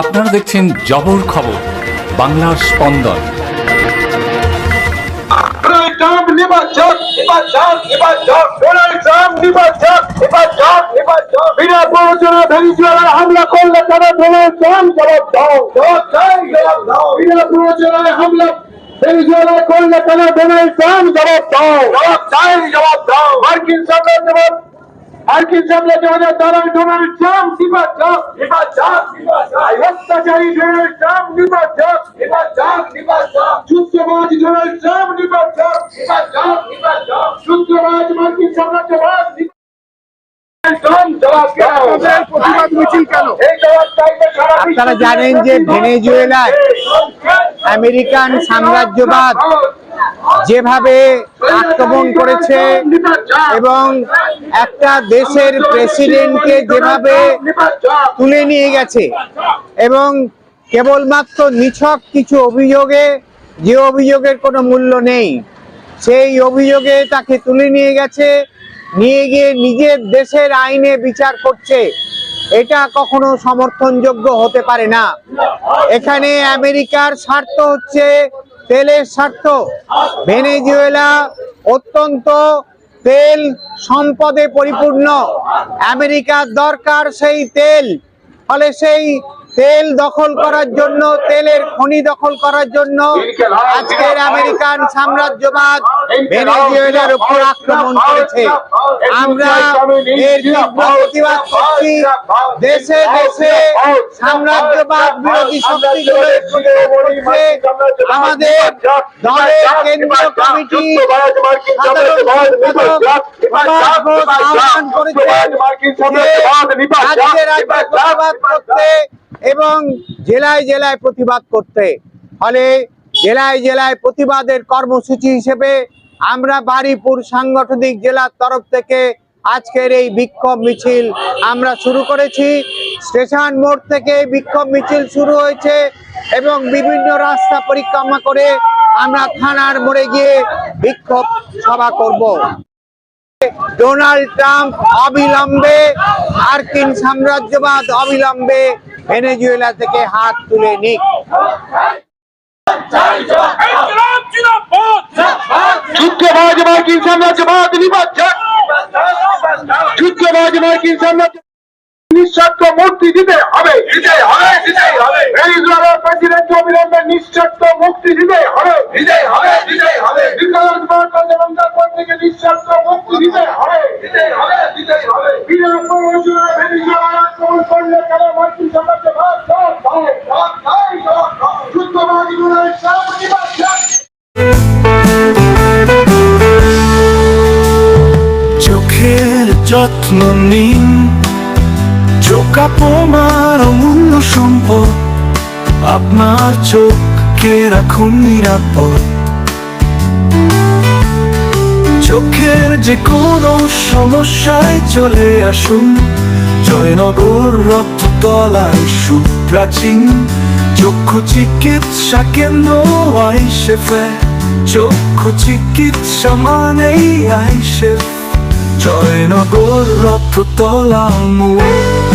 আপনারা দেখছেন জবর খবর, বাংলার স্পন্দন। বিনা প্ররোচনায় ভেনেজুয়েলায় হামলা করলে তারা ডোনাল্ড ট্রাম্প জবাব দাও। বিনা প্ররোচনায় হামলা ভেনেজুয়েলায় করলে তারা ডোনাল্ড ট্রাম্প জবাব দাও। মার্কিন সাম্রাজ্যবাদের দ্বারা ডোনাল্ড ট্রাম্প অত্যাচারী ডোনাল্ড ট্রাম্প যুদ্ধবাজ ডোনাল্ড ট্রাম্প যুদ্ধবাজ মার্কিন সাম্রাজ্যবাদ। আপনারা জানেন যে ভেনেজুয়েলায় আমেরিকান সাম্রাজ্যবাদ যেভাবে আক্রমণ করেছে এবং একটা দেশের প্রেসিডেন্টকে যেভাবে তুলে নিয়ে গেছে এবং কেবলমাত্র নিছক কিছু অভিযোগে, যে অভিযোগের কোনো মূল্য নেই, সেই অভিযোগে তাকে তুলে নিয়ে গেছে, নিয়ে গিয়ে নিজের দেশের আইনে বিচার করছে। এটা কখনো সমর্থনযোগ্য হতে পারে না। এখানে আমেরিকার স্বার্থ হচ্ছে তেলের স্বার্থ। ভেনেজুয়েলা অত্যন্ত তেল সম্পদে পরিপূর্ণ। আমেরিকার দরকার সেই তেল, ফলে সেই তেল দখল করার জন্য, তেলের খনি দখল করার জন্য আজকের আমেরিকান সাম্রাজ্যবাদ ভেনেজুয়েলার উপর আক্রমণ করেছে। আমরা এর তীব্র প্রতিবাদ করছি। দেশে দেশে সাম্রাজ্যবাদ বিরোধী শক্তিগুলো আমাদের দলের কেন্দ্রীয় কমিটি আহ্বান করেছেন রাজ্যে রাজ্যে প্রতিবাদ করতে এবং জেলায় জেলায় প্রতিবাদ করতে। ফলে জেলায় জেলায় প্রতিবাদের কর্মসূচি হিসেবে আমরা বারুইপুর সাংগঠনিক জেলার তরফ থেকে আজকের এই বিক্ষোভ মিছিল আমরা শুরু করেছি। স্টেশন মোড় থেকে বিক্ষোভ মিছিল শুরু হয়েছে এবং বিভিন্ন রাস্তা পরিক্রমা করে আমরা থানার মোড়ে গিয়ে বিক্ষোভ সভা করব। ডোনাল্ড ট্রাম্প অবিলম্বে, মার্কিন সাম্রাজ্যবাদ অবিলম্বে ভেনেজুয়েলা থেকে হাত তুলে নিক। যুদ্ধবাজ মার্কিন সাম্রাজ্যবাদ যুদ্ধবাজ মার্কিন সাম্রাজ্য নিঃশর্ত মুক্তি দিতে হবে। ভেনেজুয়েলার প্রেসিডেন্ট অবিলম্বে নিঃশর্ত মুক্তি দিতে হবে। থেকে নিঃশর্ত মুক্তি দিতে হবে। বিনা প্ররোচনায় ভেনেজুয়েলায় আক্রমণ করলে তারা মার্কিন সাম্রাজ্যবাদ যুদ্ধবাজ ডোনাল্ড ট্রাম্প চোখের যত্ন নিন, চোখ আপনার অমূল্য সম্পদ, আপনার চোখকে রাখুন নিরাপদ। চোখের যে কোনো সমস্যায় চলে আসুন জয়নগর রক্ততলায় সুপ্রাচীন চক্ষু চিকিৎসা কেন্দ্র আইসেফে। চক্ষু চিকিৎসা মানেই আইসেফ, জয়নগর রক্ততলা মোড়।